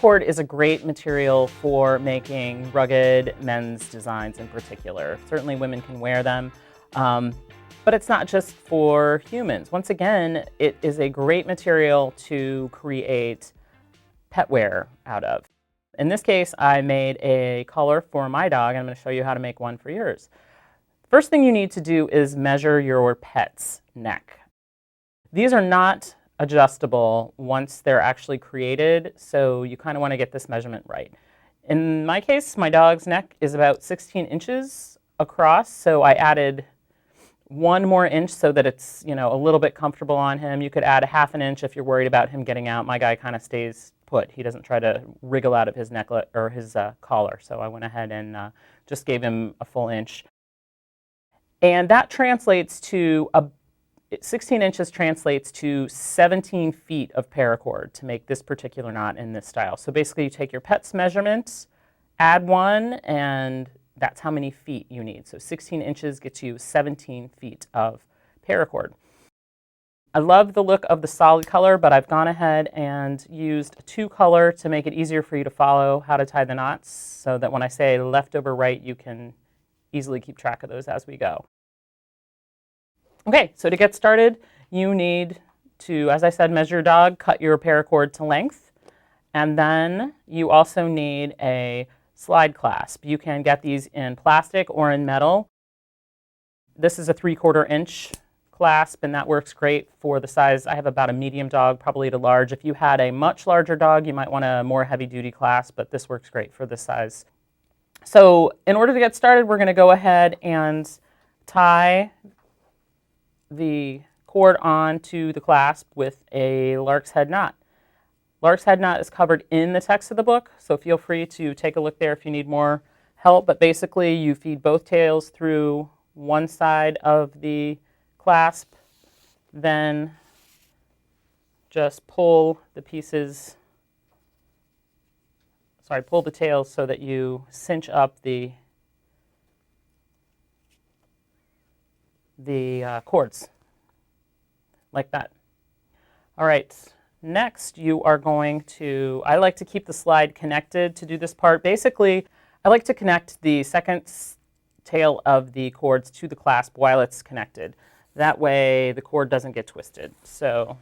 Paracord is a great material for making rugged men's designs in particular. Certainly women can wear them, but it's not just for humans. Once again, it is a great material to create pet wear out of. In this case, I made a collar for my dog, and I'm going to show you how to make one for yours. First thing you need to do is measure your pet's neck. These are not adjustable once they're actually created, so you kind of want to get this measurement right. In my case, my dog's neck is about 16 inches across, so I added 1 more inch so that it's, a little bit comfortable on him. You could add a ½ an inch if you're worried about him getting out. My guy kind of stays put. He doesn't try to wriggle out of his necklet or his collar, so I went ahead and just gave him a full inch. And that translates to 16 inches translates to 17 feet of paracord to make this particular knot in this style. So basically you take your pet's measurements, add 1, and that's how many feet you need. So 16 inches gets you 17 feet of paracord. I love the look of the solid color, but I've gone ahead and used a 2-color to make it easier for you to follow how to tie the knots, so that when I say left over right, you can easily keep track of those as we go. Okay, so to get started, you need to, as I said, measure your dog, cut your paracord to length, and then you also need a slide clasp. You can get these in plastic or in metal. This is a 3/4 inch clasp, and that works great for the size. I have about a medium dog, probably to large. If you had a much larger dog, you might want a more heavy-duty clasp, but this works great for this size. So in order to get started, we're going to go ahead and tie the cord onto the clasp with a lark's head knot. Lark's head knot is covered in the text of the book, so feel free to take a look there if you need more help. But basically, you feed both tails through one side of the clasp, then just pull the tails so that you cinch up the cords, like that. All right, next you are going to, I like to keep the slide connected to do this part. Basically, I like to connect the second tail of the cords to the clasp while it's connected. That way the cord doesn't get twisted. So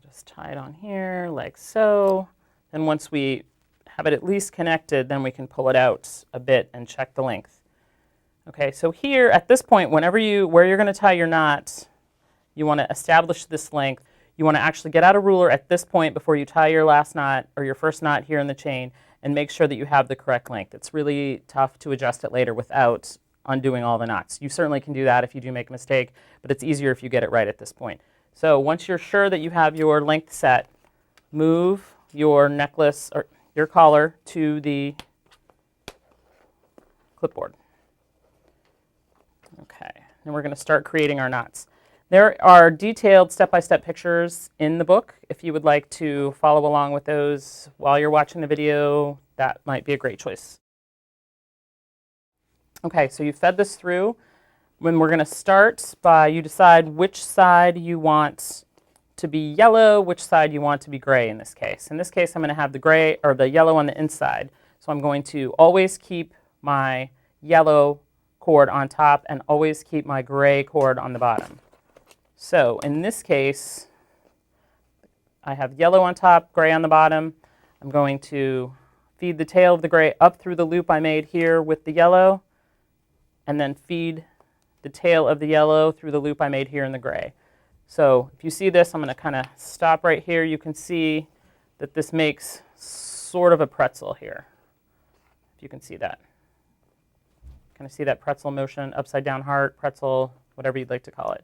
just tie it on here like so. Then once we have it at least connected, then we can pull it out a bit and check the length. Okay, so here at this point, where you're going to tie your knot, you want to establish this length. You want to actually get out a ruler at this point before you tie your last knot or your first knot here in the chain, and make sure that you have the correct length. It's really tough to adjust it later without undoing all the knots. You certainly can do that if you do make a mistake, but it's easier if you get it right at this point. So once you're sure that you have your length set, move your necklace or your collar to the clipboard. Okay, and we're going to start creating our knots. There are detailed step-by-step pictures in the book. If you would like to follow along with those while you're watching the video, that might be a great choice. Okay, so you fed this through. When we're going to start by, you decide which side you want to be yellow, which side you want to be gray in this case. In this case, I'm going to have the gray or the yellow on the inside. So I'm going to always keep my yellow cord on top and always keep my gray cord on the bottom. So in this case, I have yellow on top, gray on the bottom. I'm going to feed the tail of the gray up through the loop I made here with the yellow, and then feed the tail of the yellow through the loop I made here in the gray. So if you see this, I'm going to kind of stop right here. You can see that this makes sort of a pretzel here, if you can see that. Kind of see that pretzel motion, upside down heart, pretzel, whatever you'd like to call it.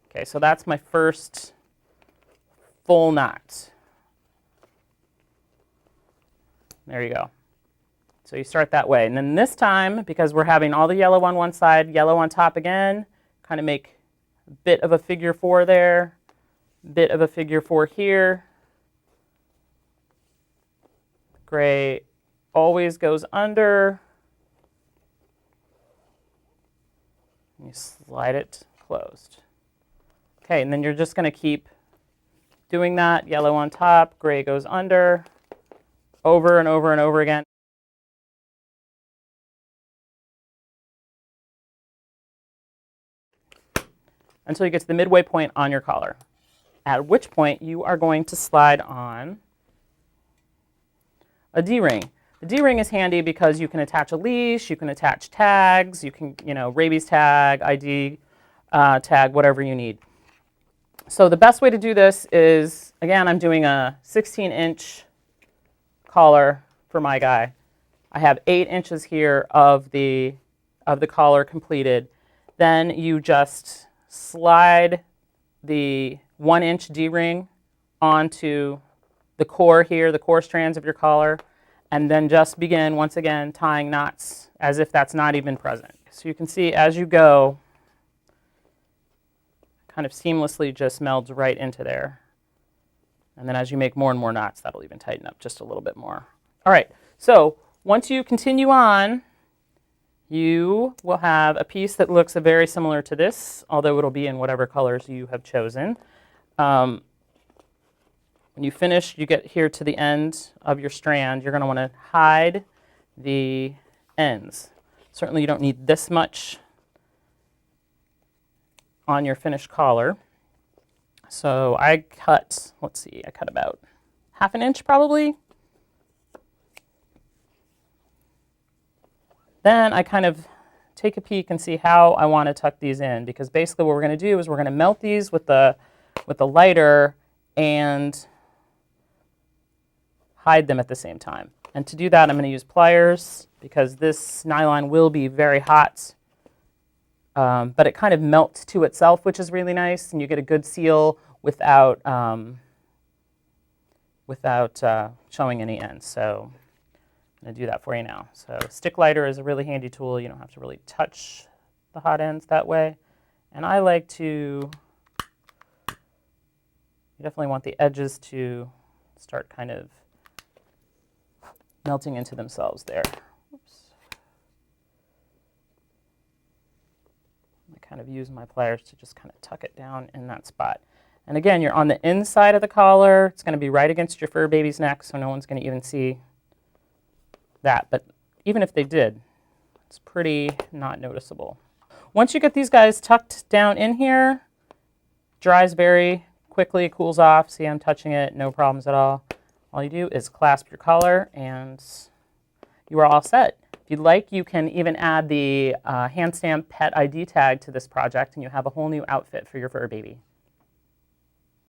Okay, so that's my first full knot. There you go. So you start that way. And then this time, because we're having all the yellow on one side, yellow on top again, kind of make a bit of a figure 4 there, bit of a figure 4 here. Gray always goes under. You slide it closed. Okay, and then you're just going to keep doing that. Yellow on top, gray goes under, over and over and over again. Until you get to the midway point on your collar, at which point you are going to slide on a D-ring. The D-ring is handy because you can attach a leash, you can attach tags, you can, rabies tag, ID tag, whatever you need. So the best way to do this is, again, I'm doing a 16-inch collar for my guy. I have 8 inches here of the collar completed. Then you just slide the 1-inch D-ring onto the core here, the core strands of your collar, and then just begin, once again, tying knots as if that's not even present. So you can see as you go, kind of seamlessly just melds right into there. And then as you make more and more knots, that'll even tighten up just a little bit more. All right, so once you continue on, you will have a piece that looks very similar to this, although it'll be in whatever colors you have chosen. When you finish, you get here to the end of your strand, you're going to want to hide the ends. Certainly you don't need this much on your finished collar. So I cut, I cut about 1/2 inch probably. Then I kind of take a peek and see how I want to tuck these in, because basically what we're going to do is we're going to melt these with the lighter and hide them at the same time. And to do that, I'm going to use pliers because this nylon will be very hot, but it kind of melts to itself, which is really nice, and you get a good seal without showing any ends. So I'm going to do that for you now. So stick lighter is a really handy tool. You don't have to really touch the hot ends that way. And I like to, you definitely want the edges to start kind of melting into themselves there. Oops. I kind of use my pliers to just kind of tuck it down in that spot. And again, you're on the inside of the collar. It's going to be right against your fur baby's neck, so no one's going to even see that. But even if they did, it's pretty not noticeable. Once you get these guys tucked down in here, dries very quickly, cools off. See, I'm touching it, no problems at all. All you do is clasp your collar and you are all set. If you'd like, you can even add the hand stamp pet ID tag to this project and you have a whole new outfit for your fur baby.